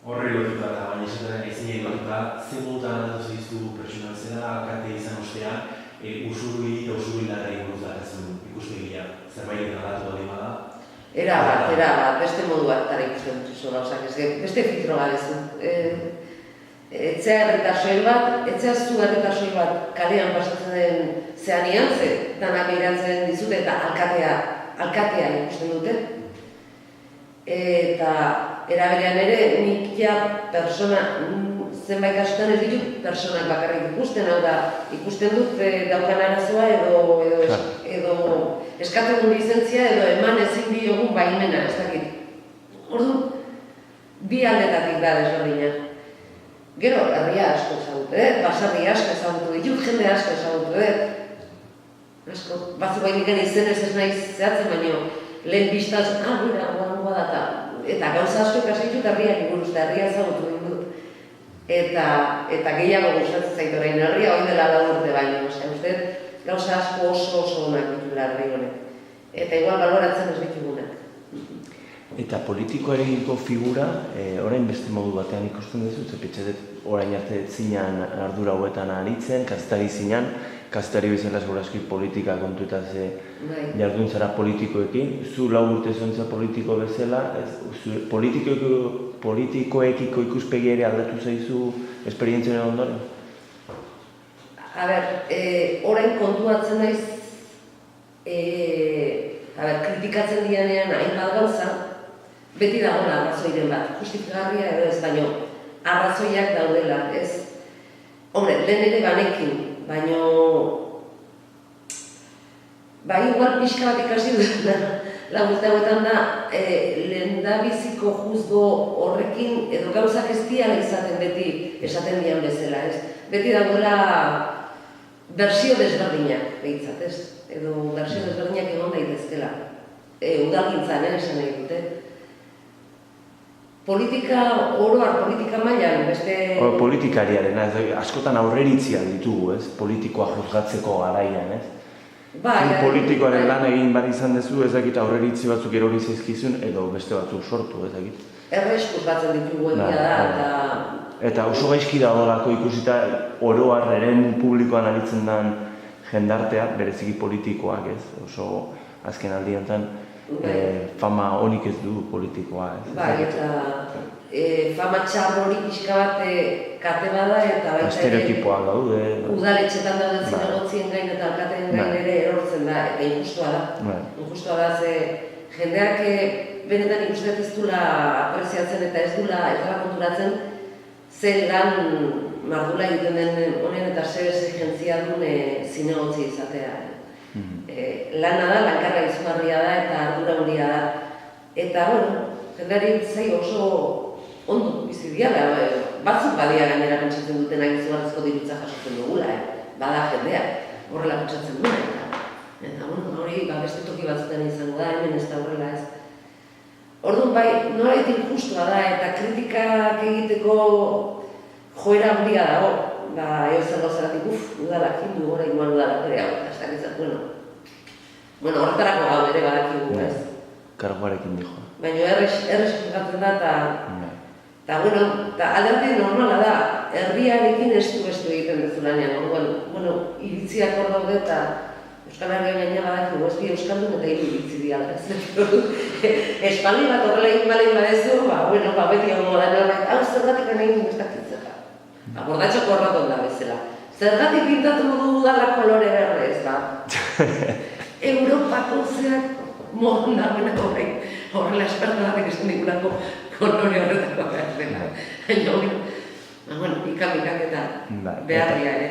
Horri lotuta eta baina esaten ezinei lotuta, zen modutan aldatu zaiztu pertsona bezala, alkate izan ostean, usurui eta usuruilarrei buruz dakatzen ikuspegia. Zerbait aldatu baldin bada. Era bat, beste modu bat tara ikusten dut zola, beste filtro gabezu. Etzea herritasoil bat, etzea zu herritasoil bat kalean pasatzen den zeanian, ze danak behiratzen dizute eta alkatea ikusten dute. Eta eraberean ere, nik ja persona, zenbait kasutan ez ditut personak bakarrik ikusten, hau da, ikusten dut daukan arazoa edo eskatu duen lizentzia edo eman ezin diogun baimena, ez dakit. Orduan, bi aldetatik da desberdina. Gero, herria asko ezagutu, basarri asko ezagutu ditut, jende asko ezagutu, asko, batzu bain ikan izenez ez nahi zehatzen, baino, lehen biztaz, mira, guangoa da, eta gauza asko ikasi ditut herriak buruz, herria ezagutu ditut. Eta gehiago gustatzen zaitu orain herria, hori dela 4 urte baino, uste, gauza asko oso onak ditula herri honek. Eta igual baloratzen ez ditugunak. Eta politikoarekiko figura, orain beste modu batean ikusten duzu, zepetxetet orain arte zinan ardura hauetan aritzen, kazetari zinan, kazetari bezala segurazki politika kontuetaz jardun zara politikoekin, zu 4 urte zontza politiko bezala, politikoekiko ikuspegi ere aldatu zaizu esperientzioen ondoren? A ber, orain kontuatzen naiz, kritikatzen dianean hainbat gauza, beti dagoela arrazoiren bat, justifikagarria edo ez baino, arrazoiak daudela, ez? Hombre, lehen ere banekin, baino... igual pixka bat ikasi dut, urte hauetan da, lehendabiziko juzgo horrekin, edo gauzak ez diala izaten beti esaten dian bezala, ez? Beti dagoela bersio desberdinak, behitzat, ez? Edo bersio desberdinak egon daitezkela. Udalgintzan, esan nahi dute. Politika oroar, politika mailan, beste... Politikariaren, askotan aurreritzia ditugu, ez? Politikoa juzgatzeko garaian, ez? Politikoaren lan egin bat izan dezu, ez dakit aurreritzi batzuk erori zaizkizun, edo beste batzuk sortu, ez dakit? Erreskuz batzen ditugu egia da, eta... Eta oso gaizki dagoelako ikusita oroar eren publikoan aritzen den jendartea, bereziki politikoak, ez? Oso azken aldiantan fama honik ez du politikoa, ez? Bai, eta fama txar hori pixka bat kate bada eta baita estereotipoak daude. Udaletxetan dauden zinegotzien gain eta alkateen gain ere erortzen da, eta injustua da. Injustua da, ze jendeak benetan ikusten ez dula apreziatzen eta ez dula konturatzen zer lan mardula egiten den honen eta zer exigentzia duen zinegotzi izatea. Lana da, lankarra izugarria da eta ardura handia da. Eta, jendeari zai oso ondo bizi diala, batzuk badia gainera pentsatzen dutenak izugarrizko dirutza jasotzen dugula, bada jendea, horrela pentsatzen duena. Eta, hori beste toki batzutan izango da, hemen ez da horrela ez. Orduan bai, nolabait injustua da eta kritikak egiteko joera handia dago. Eo zer gauzaratik, udalak hindu gora igual udalak ere hau, ez dakitzat, horretarako gau ere badakigu, ez? Karguarekin dijo. Baina errez jugatzen da eta aldarte normala da, herriarekin estu egiten duzu lanean, iritziak hor daude eta Euskal Herria gaina badakigu, ez bi Euskaldun eta iritzi diala, ez? Espaldi bat horrela egin balein badezu, beti hongo da norbait, hau zergatik egin ez dakitzera. Bordatxoko horreton da bezala. Zergatik pintatu du udalak kolore berde ez da? Europako zeak modun dagoen horrela esperta batek esan dikulako kolore horretako behar dela. Ikak eta beharria ere.